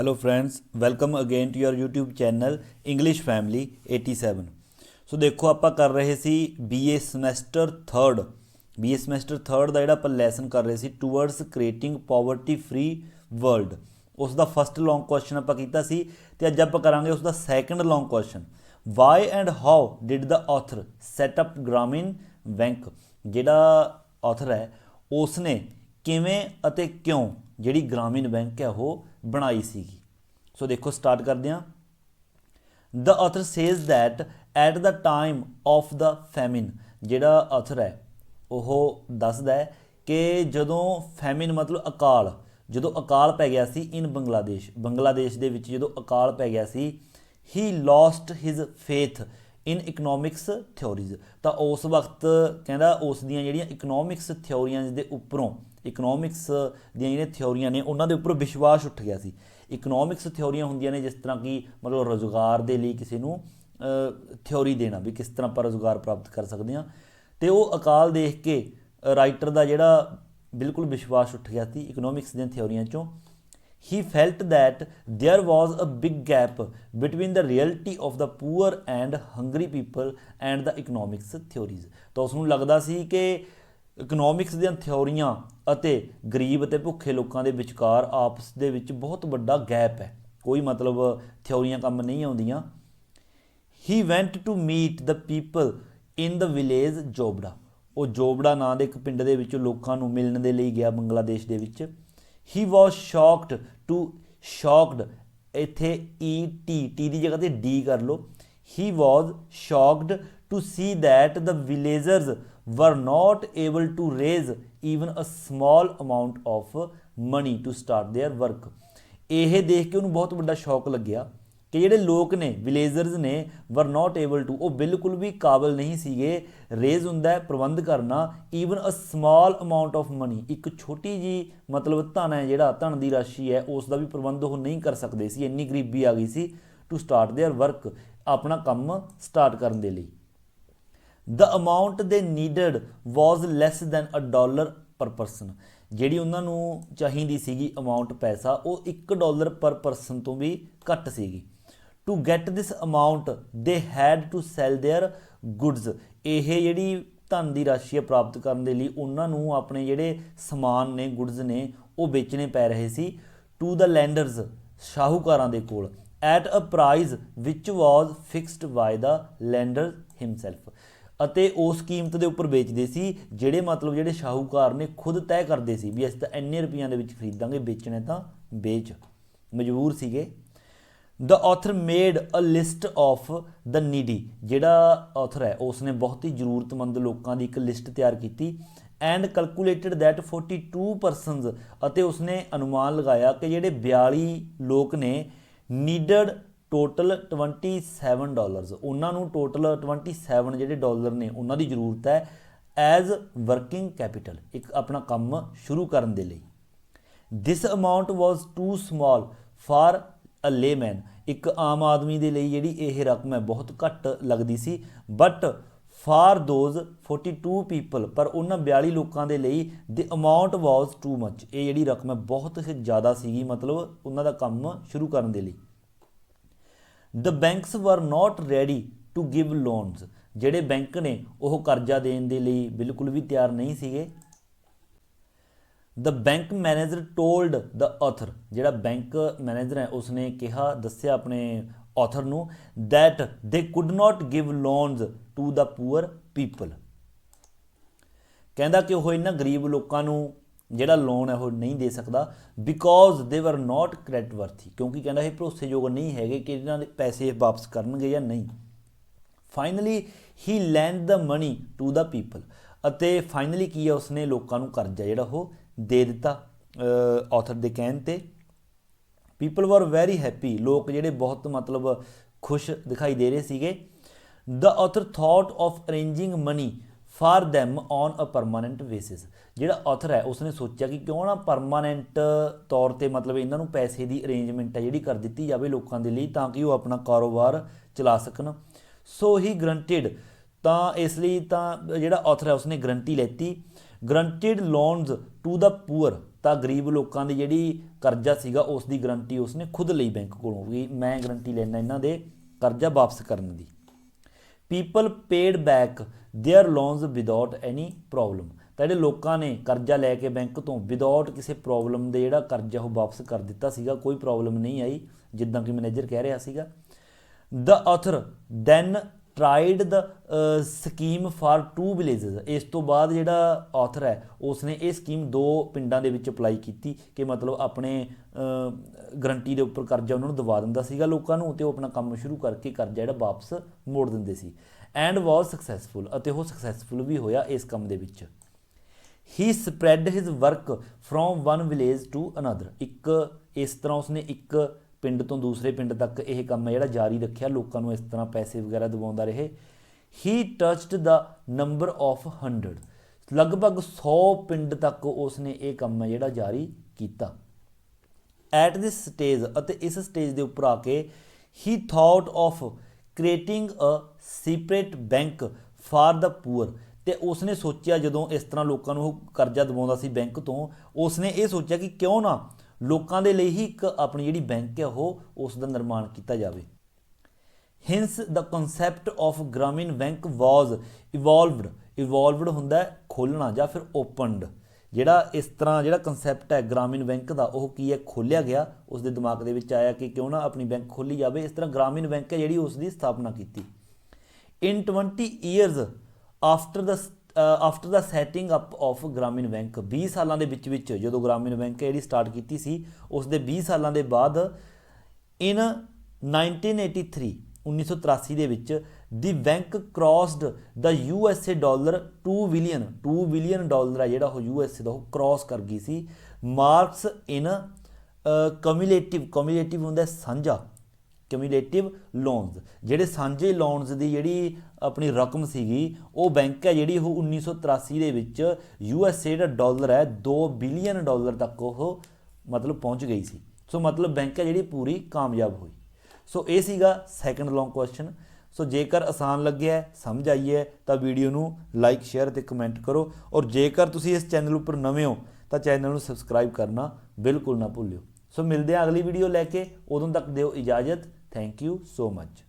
Hello friends, welcome again to your YouTube channel English family 87। So देखो ਆਪਾਂ कर रहे सी BA ਸਮੈਸਟਰ 3 BA ਸਮੈਸਟਰ 3 ਦਾ ਜਿਹੜਾ ਆਪਾਂ ਲੈਸਨ ਕਰ ਰਹੇ ਸੀ towards creating poverty free world. ਉਸ ਦਾ ਫਸਟ ਲੌਂਗ ਕੁਐਸਚਨ ਆਪਾਂ ਕੀਤਾ ਸੀ ਤੇ ਅੱਜ ਆਪਾਂ ਕਰਾਂਗੇ ਉਸ ਦਾ second long question. Why and how did the author set up Grameen bank. ਜਿਹੜਾ ਆਥਰ ਹੈ ਉਸਨੇ ਕਿਵੇਂ ਅਤੇ ਕਿਉਂ ਜਿਹੜੀ ਗ੍ਰਾਮੀਣ ਬੈਂਕ ਹੈ ਉਹ ਬਣਾਈ ਸੀਗੀ। ਸੋ ਦੇਖੋ ਸਟਾਰਟ ਕਰਦੇ ਹਾਂ। The author says that at the time of the famine. ਜਿਹੜਾ ਆਥਰ ਹੈ ਉਹ ਦੱਸਦਾ ਹੈ ਕਿ ਜਦੋਂ ਫੈਮਿਨ ਮਤਲਬ ਅਕਾਲ, ਜਦੋਂ ਅਕਾਲ ਪੈ ਗਿਆ ਸੀ ਇਨ ਬੰਗਲਾਦੇਸ਼ ਦੇ ਵਿੱਚ ਜਦੋਂ ਅਕਾਲ ਪੈ ਗਿਆ ਸੀ, he lost his faith in economics theories. ਤਾਂ ਉਸ ਵਕਤ ਕਹਿੰਦਾ ਉਸ ਦੀਆਂ ਜਿਹੜੀਆਂ ਇਕਨੋਮਿਕਸ ਥਿਓਰੀਆਂ ਦੇ ਉੱਪਰੋਂ, ਇਕਨੋਮਿਕਸ ਦੀਆਂ ਜਿਹੜੀਆਂ ਥਿਓਰੀਆਂ ਨੇ ਉਹਨਾਂ ਦੇ ਉੱਪਰ ਵਿਸ਼ਵਾਸ ਉੱਠ ਗਿਆ ਸੀ। ਇਕਨੋਮਿਕਸ ਥਿਓਰੀਆਂ ਹੁੰਦੀਆਂ ਨੇ ਜਿਸ ਤਰ੍ਹਾਂ ਕਿ ਮਤਲਬ ਰੁਜ਼ਗਾਰ ਦੇ ਲਈ ਕਿਸੇ ਨੂੰ ਥਿਓਰੀ ਦੇਣਾ ਵੀ ਕਿਸ ਤਰ੍ਹਾਂ ਆਪਾਂ ਰੁਜ਼ਗਾਰ ਪ੍ਰਾਪਤ ਕਰ ਸਕਦੇ ਹਾਂ। ਅਤੇ ਉਹ ਅਕਾਲ ਦੇਖ ਕੇ ਰਾਈਟਰ ਦਾ ਜਿਹੜਾ ਬਿਲਕੁਲ ਵਿਸ਼ਵਾਸ ਉੱਠ ਗਿਆ ਸੀ ਇਕਨੋਮਿਕਸ ਦੀਆਂ ਥਿਓਰੀਆਂ 'ਚੋਂ। he felt that there was a big gap between the reality of the poor and hungry people and the economics theories। ਤਾਂ ਉਸ ਨੂੰ ਲੱਗਦਾ ਸੀ ਕਿ ਇਕਨੋਮਿਕਸ ਦੀਆਂ ਥਿਓਰੀਆਂ ਅਤੇ ਗਰੀਬ ਅਤੇ ਭੁੱਖੇ ਲੋਕਾਂ ਦੇ ਵਿਚਕਾਰ ਆਪਸ ਦੇ ਵਿੱਚ ਬਹੁਤ ਵੱਡਾ ਗੈਪ ਹੈ, ਕੋਈ ਮਤਲਬ ਥਿਓਰੀਆਂ ਕੰਮ ਨਹੀਂ ਆਉਂਦੀਆਂ। he went to meet the people in the village ਜੋਬੜਾ। ਉਹ ਜੋਬੜਾ ਨਾਂ ਦੇ ਇੱਕ ਪਿੰਡ ਦੇ ਵਿੱਚ ਲੋਕਾਂ ਨੂੰ ਮਿਲਣ ਦੇ ਲਈ ਗਿਆ ਬੰਗਲਾਦੇਸ਼ ਦੇ ਵਿੱਚ। he was shocked ਇੱਥੇ ਟੀ ਦੀ ਜਗ੍ਹਾ 'ਤੇ ਡੀ ਕਰ ਲਓ। he was shocked to see that the villagers were not able to raise even a small amount of money to start their work। ਇਹ ਦੇਖ ਕੇ ਉਹਨੂੰ ਬਹੁਤ ਵੱਡਾ ਸ਼ੌਕ ਲੱਗਿਆ ਕਿ ਜਿਹੜੇ ਲੋਕ ਨੇ ਵਿਲੇਜਰਸ ਨੇ ਵਰ ਨਾਟ ਏਬਲ ਟੂ, ਉਹ ਬਿਲਕੁਲ ਵੀ ਕਾਬਲ ਨਹੀਂ ਸੀਗੇ। ਰੇਜ਼ ਹੁੰਦਾ ਹੈ ਪ੍ਰਬੰਧ ਕਰਨਾ, even a small amount of money, ਇੱਕ ਛੋਟੀ ਜੀ ਮਤਲਬ ਧਨ ਹੈ ਜਿਹੜਾ ਧਨ ਦੀ ਰਾਸ਼ੀ ਹੈ ਉਸ ਦਾ ਵੀ ਪ੍ਰਬੰਧ ਉਹ ਨਹੀਂ ਕਰ ਸਕਦੇ ਸੀ, ਇੰਨੀ ਗਰੀਬੀ ਆ ਗਈ ਸੀ। ਟੂ ਸਟਾਰਟ ਦੇਅਰ ਵਰਕ, ਆਪਣਾ ਕੰਮ ਸਟਾਰਟ ਕਰਨ ਦੇ ਲਈ। ਦ ਅਮਾਊਂਟ ਦੇ ਨੀਡਡ ਵਾਜ਼ ਲੈਸ ਦੈਨ $1 ਪਰ ਪਰਸਨ। ਜਿਹੜੀ ਉਹਨਾਂ ਨੂੰ ਚਾਹੀਦੀ ਸੀਗੀ ਅਮਾਊਂਟ ਪੈਸਾ ਉਹ $1 ਪਰ ਪਰਸਨ ਤੋਂ ਵੀ ਘੱਟ ਸੀਗੀ। To get this amount they had to sell their goods. ਇਹ ਜਿਹੜੀ ਧਨ ਦੀ ਰਾਸ਼ੀ ਪ੍ਰਾਪਤ ਕਰਨ ਦੇ ਲਈ ਉਹਨਾਂ ਨੂੰ ਆਪਣੇ ਜਿਹੜੇ ਸਮਾਨ ਨੇ, ਗੁੱਡਸ ਨੇ, ਉਹ ਵੇਚਣੇ ਪੈ ਰਹੇ ਸੀ। ਟੂ ਦ ਲੈਂਡਰਸ, ਸ਼ਾਹੂਕਾਰਾਂ ਦੇ ਕੋਲ। At a price which was fixed by the lender himself. ਅਤੇ ਉਸ ਕੀਮਤ ਦੇ ਉੱਪਰ ਵੇਚਦੇ ਸੀ ਜਿਹੜੇ ਮਤਲਬ ਜਿਹੜੇ ਸ਼ਾਹੂਕਾਰ ਨੇ ਖੁਦ ਤੈਅ ਕਰਦੇ ਸੀ ਵੀ ਅਸੀਂ ਤਾਂ ਇੰਨੇ ਰੁਪਈਆਂ ਦੇ ਵਿੱਚ ਖਰੀਦਾਂਗੇ, ਵੇਚਣੇ ਤਾਂ ਵੇਚ, ਮਜਬੂਰ ਸੀਗੇ। The author made a list of the needy. ਜਿਹੜਾ ਆਥਰ ਹੈ ਉਸਨੇ ਬਹੁਤ ਹੀ ਜ਼ਰੂਰਤਮੰਦ ਲੋਕਾਂ ਦੀ ਇੱਕ ਲਿਸਟ ਤਿਆਰ ਕੀਤੀ। ਐਂਡ ਕੈਲਕੂਲੇਟਡ ਦੈਟ 42 ਪਰਸਨਸ, ਅਤੇ ਉਸਨੇ ਅਨੁਮਾਨ ਲਗਾਇਆ ਕਿ ਜਿਹੜੇ 42 ਲੋਕ ਨੇ ਨੀਡਡ ਟੋਟਲ $27, ਉਹਨਾਂ ਨੂੰ ਟੋਟਲ 27 ਜਿਹੜੇ ਡਾਲਰ ਨੇ ਉਹਨਾਂ ਦੀ ਜ਼ਰੂਰਤ ਹੈ ਐਜ਼ ਵਰਕਿੰਗ ਕੈਪੀਟਲ, ਇੱਕ ਆਪਣਾ ਕੰਮ ਸ਼ੁਰੂ ਕਰਨ ਦੇ ਲਈ। This amount was too small for a layman. ਇੱਕ ਆਮ ਆਦਮੀ ਦੇ ਲਈ ਜਿਹੜੀ ਇਹ ਰਕਮ ਹੈ ਬਹੁਤ ਘੱਟ ਲੱਗਦੀ ਸੀ। ਬਟ ਫਾਰ ਦੋਜ਼ 42 ਪੀਪਲ, ਪਰ ਉਹਨਾਂ 42 ਲੋਕਾਂ ਦੇ ਲਈ ਦ ਅਮਾਊਂਟ ਵਾਜ਼ ਟੂ ਮਚ, ਇਹ ਜਿਹੜੀ ਰਕਮ ਹੈ ਬਹੁਤ ਜ਼ਿਆਦਾ ਸੀਗੀ ਮਤਲਬ ਉਹਨਾਂ ਦਾ ਕੰਮ ਸ਼ੁਰੂ ਕਰਨ ਦੇ ਲਈ। ਦ ਬੈਂਕਸ ਵਰ ਨਾਟ ਰੈਡੀ ਟੂ ਗਿਵ ਲੋਨਸ। ਜਿਹੜੇ ਬੈਂਕ ਨੇ ਉਹ ਕਰਜ਼ਾ ਦੇਣ ਦੇ ਲਈ ਬਿਲਕੁਲ ਵੀ ਤਿਆਰ ਨਹੀਂ ਸੀਗੇ। The bank manager told the author. ਜਿਹੜਾ ਬੈਂਕ ਮੈਨੇਜਰ ਹੈ ਉਸਨੇ ਕਿਹਾ, ਦੱਸਿਆ ਆਪਣੇ ਆਥਰ ਨੂੰ that they could not give loans to the poor people. ਕਹਿੰਦਾ ਕਿ ਉਹ ਇਹਨਾਂ ਗਰੀਬ ਲੋਕਾਂ ਨੂੰ ਜਿਹੜਾ ਲੋਨ ਹੈ ਉਹ ਨਹੀਂ ਦੇ ਸਕਦਾ। ਬਿਕੋਜ਼ ਦੇ ਵਰ ਨਾਟ ਕ੍ਰੈਡਿਟ ਵਰਥੀ, ਕਿਉਂਕਿ ਕਹਿੰਦਾ ਇਹ ਭਰੋਸੇਯੋਗ ਨਹੀਂ ਹੈਗੇ ਕਿ ਇਹਨਾਂ ਦੇ ਪੈਸੇ ਵਾਪਸ ਕਰਨਗੇ ਜਾਂ ਨਹੀਂ। Finally he lend the money to the people. ਅਤੇ ਫਾਈਨਲੀ ਕੀ ਹੈ ਉਸਨੇ ਲੋਕਾਂ ਨੂੰ ਕਰਜ਼ਾ ਜਿਹੜਾ ਉਹ ਦੇ ਦਿੱਤਾ ਆਥਰ ਦੇ ਕਹਿਣ 'ਤੇ। ਪੀਪਲ ਵਰ ਵੈਰੀ ਹੈਪੀ, ਲੋਕ ਜਿਹੜੇ ਬਹੁਤ ਮਤਲਬ ਖੁਸ਼ ਦਿਖਾਈ ਦੇ ਰਹੇ ਸੀਗੇ। The author thought of arranging money for them on a permanent basis. ਜਿਹੜਾ ਆਥਰ ਹੈ ਉਸਨੇ ਸੋਚਿਆ ਕਿ ਕਿਉਂ ਨਾ ਪਰਮਾਨੈਂਟ ਤੌਰ 'ਤੇ ਮਤਲਬ ਇਹਨਾਂ ਨੂੰ ਪੈਸੇ ਦੀ ਅਰੇਂਜਮੈਂਟ ਹੈ ਜਿਹੜੀ ਕਰ ਦਿੱਤੀ ਜਾਵੇ ਲੋਕਾਂ ਦੇ ਲਈ ਤਾਂ ਕਿ ਉਹ ਆਪਣਾ ਕਾਰੋਬਾਰ ਚਲਾ ਸਕਣ। ਸੋ ਹੀ ਗਰੰਟਿਡ, ਤਾਂ ਇਸ ਲਈ ਤਾਂ ਜਿਹੜਾ ਆਥਰ ਹੈ ਉਸਨੇ ਗਰੰਟੀ ਲੈਤੀ। Guaranteed loans to the poor, ਤਾਂ ਗਰੀਬ ਲੋਕਾਂ ਦੀ ਜਿਹੜੀ ਕਰਜ਼ਾ ਸੀਗਾ ਉਸ ਦੀ ਗਰੰਟੀ ਉਸਨੇ ਖੁਦ ਲਈ ਬੈਂਕ ਕੋਲੋਂ ਵੀ ਮੈਂ ਗਰੰਟੀ ਲੈਣਾ ਇਹਨਾਂ ਦੇ ਕਰਜ਼ਾ ਵਾਪਸ ਕਰਨ ਦੀ। People paid back their loans without any problem, ਤਾਂ ਜਿਹੜੇ ਲੋਕਾਂ ਨੇ ਕਰਜ਼ਾ ਲੈ ਕੇ ਬੈਂਕ ਤੋਂ ਵਿਦਆਊਟ ਕਿਸੇ ਪ੍ਰੋਬਲਮ ਦੇ ਜਿਹੜਾ ਕਰਜ਼ਾ ਉਹ ਵਾਪਸ ਕਰ ਦਿੱਤਾ ਸੀਗਾ, ਕੋਈ ਪ੍ਰੋਬਲਮ ਨਹੀਂ ਆਈ ਜਿੱਦਾਂ ਕਿ ਮੈਨੇਜਰ ਕਹਿ ਰਿਹਾ ਸੀਗਾ। The author then tried the scheme for 2 villages, ਇਸ ਤੋਂ ਬਾਅਦ ਜਿਹੜਾ ਆਥਰ ਹੈ ਉਸਨੇ ਇਹ ਸਕੀਮ 2 ਪਿੰਡਾਂ ਦੇ ਵਿੱਚ ਅਪਲਾਈ ਕੀਤੀ ਕਿ ਮਤਲਬ ਆਪਣੇ ਗਰੰਟੀ ਦੇ ਉੱਪਰ ਕਰਜ਼ਾ ਉਹਨਾਂ ਨੂੰ ਦਵਾ ਦਿੰਦਾ ਸੀਗਾ ਲੋਕਾਂ ਨੂੰ, ਅਤੇ ਉਹ ਆਪਣਾ ਕੰਮ ਸ਼ੁਰੂ ਕਰਕੇ ਕਰਜ਼ਾ ਜਿਹੜਾ ਵਾਪਸ ਮੋੜ ਦਿੰਦੇ ਸੀ। ਐਂਡ ਵਾਜ਼ ਸਕਸੈਸਫੁਲ, ਅਤੇ ਉਹ ਸਕਸੈਸਫੁਲ ਵੀ ਹੋਇਆ ਇਸ ਕੰਮ ਦੇ ਵਿੱਚ। He spread his work from one village to another, ਇੱਕ ਇਸ ਤਰ੍ਹਾਂ ਉਸਨੇ ਇੱਕ ਪਿੰਡ ਤੋਂ ਦੂਸਰੇ ਪਿੰਡ ਤੱਕ ਇਹ ਕੰਮ ਹੈ ਜਿਹੜਾ ਜਾਰੀ ਰੱਖਿਆ, ਲੋਕਾਂ ਨੂੰ ਇਸ ਤਰ੍ਹਾਂ ਪੈਸੇ ਵਗੈਰਾ ਦਿਵਾਉਂਦਾ ਰਹੇ। ਹੀ ਟਚਡ ਦਾ ਨੰਬਰ ਆਫ 100, ਲਗਭਗ 100 ਪਿੰਡ ਤੱਕ ਉਸਨੇ ਇਹ ਕੰਮ ਹੈ ਜਿਹੜਾ ਜਾਰੀ ਕੀਤਾ। ਐਟ ਦਿਸ ਸਟੇਜ, ਅਤੇ ਇਸ ਸਟੇਜ ਦੇ ਉੱਪਰ ਆ ਕੇ he thought of creating a separate bank for the poor, ਤੇ ਉਸਨੇ ਸੋਚਿਆ ਜਦੋਂ ਇਸ ਤਰ੍ਹਾਂ ਲੋਕਾਂ ਨੂੰ ਉਹ ਕਰਜ਼ਾ ਦਿਵਾਉਂਦਾ ਸੀ ਬੈਂਕ ਤੋਂ, ਉਸਨੇ ਇਹ ਸੋਚਿਆ ਕਿ ਕਿਉਂ ਨਾ ਲੋਕਾਂ ਦੇ ਲਈ ਹੀ ਇੱਕ ਆਪਣੀ ਜਿਹੜੀ ਬੈਂਕ ਹੈ ਉਹ ਉਸ ਦਾ ਨਿਰਮਾਣ ਕੀਤਾ ਜਾਵੇ। ਹਿੰਸ ਦ ਕਨਸੈਪਟ ਆਫ ਗ੍ਰਾਮੀਣ ਬੈਂਕ ਵਾਜ਼ ਇਵੋਲਵਡ ਹੁੰਦਾ ਖੋਲ੍ਹਣਾ ਜਾਂ ਫਿਰ ਓਪਨਡ, ਜਿਹੜਾ ਇਸ ਤਰ੍ਹਾਂ ਜਿਹੜਾ ਕਨਸੈਪਟ ਹੈ ਗ੍ਰਾਮੀਣ ਬੈਂਕ ਦਾ ਉਹ ਕੀ ਹੈ ਖੋਲ੍ਹਿਆ ਗਿਆ, ਉਸ ਦੇ ਦਿਮਾਗ ਦੇ ਵਿੱਚ ਆਇਆ ਕਿ ਕਿਉਂ ਨਾ ਆਪਣੀ ਬੈਂਕ ਖੋਲ੍ਹੀ ਜਾਵੇ, ਇਸ ਤਰ੍ਹਾਂ ਗ੍ਰਾਮੀਣ ਬੈਂਕ ਹੈ ਜਿਹੜੀ ਉਸ ਦੀ ਸਥਾਪਨਾ ਕੀਤੀ। In 20 years after the setting up of Grameen Bank, 20 ਸਾਲਾਂ ਦੇ ਵਿੱਚ ਜਦੋਂ ਗ੍ਰਾਮੀਣ ਬੈਂਕ ਜਿਹੜੀ ਸਟਾਰਟ ਕੀਤੀ ਸੀ ਉਸ ਦੇ 20 ਸਾਲਾਂ ਦੇ ਬਾਅਦ ਇਨ 1983 ਦੇ ਵਿੱਚ ਦੀ ਬੈਂਕ ਕ੍ਰੋਸਡ ਦਾ USA ਡਾਲਰ 2 ਬਿਲੀਅਨ ਡਾਲਰ ਹੈ ਜਿਹੜਾ ਉਹ USA ਦਾ ਉਹ ਕ੍ਰੋਸ ਕਰ ਗਈ ਸੀ। ਮਾਰਕਸ ਇਨ ਕਮਿਊਲੇਟਿਵ ਹੁੰਦਾ ਸਾਂਝਾ, ਕਮਿਊਲੇਟਿਵ ਲੋਨਸ, ਜਿਹੜੇ ਸਾਂਝੇ ਲੋਨਸ ਦੀ ਜਿਹੜੀ ਆਪਣੀ ਰਕਮ ਸੀਗੀ ਉਹ ਬੈਂਕ ਹੈ ਜਿਹੜੀ ਉਹ 1983 ਦੇ ਵਿੱਚ USA ਦਾ ਡਾਲਰ ਹੈ 2 ਬਿਲੀਅਨ ਡਾਲਰ ਤੱਕ ਉਹ ਮਤਲਬ ਪਹੁੰਚ ਗਈ ਸੀ। ਸੋ ਮਤਲਬ ਬੈਂਕ ਹੈ ਜਿਹੜੀ ਪੂਰੀ ਕਾਮਯਾਬ ਹੋਈ। ਸੋ ਇਹ ਸੀਗਾ ਸੈਕੰਡ ਲੌਂਗ ਕੁਐਸਚਨ। ਸੋ ਜੇਕਰ ਆਸਾਨ ਲੱਗਿਆ ਸਮਝ ਆਈ ਹੈ ਤਾਂ ਵੀਡੀਓ ਨੂੰ ਲਾਈਕ ਸ਼ੇਅਰ ਅਤੇ ਕਮੈਂਟ ਕਰੋ, ਔਰ ਜੇਕਰ ਤੁਸੀਂ ਇਸ ਚੈਨਲ ਉੱਪਰ ਨਵੇਂ ਹੋ ਤਾਂ ਚੈਨਲ ਨੂੰ ਸਬਸਕ੍ਰਾਈਬ ਕਰਨਾ ਬਿਲਕੁਲ ਨਾ ਭੁੱਲਿਓ। ਸੋ ਮਿਲਦੇ ਹਾਂ ਅਗਲੀ ਵੀਡੀਓ ਲੈ ਕੇ, ਉਦੋਂ ਤੱਕ ਦਿਓ ਇਜਾਜ਼ਤ। Thank you so much.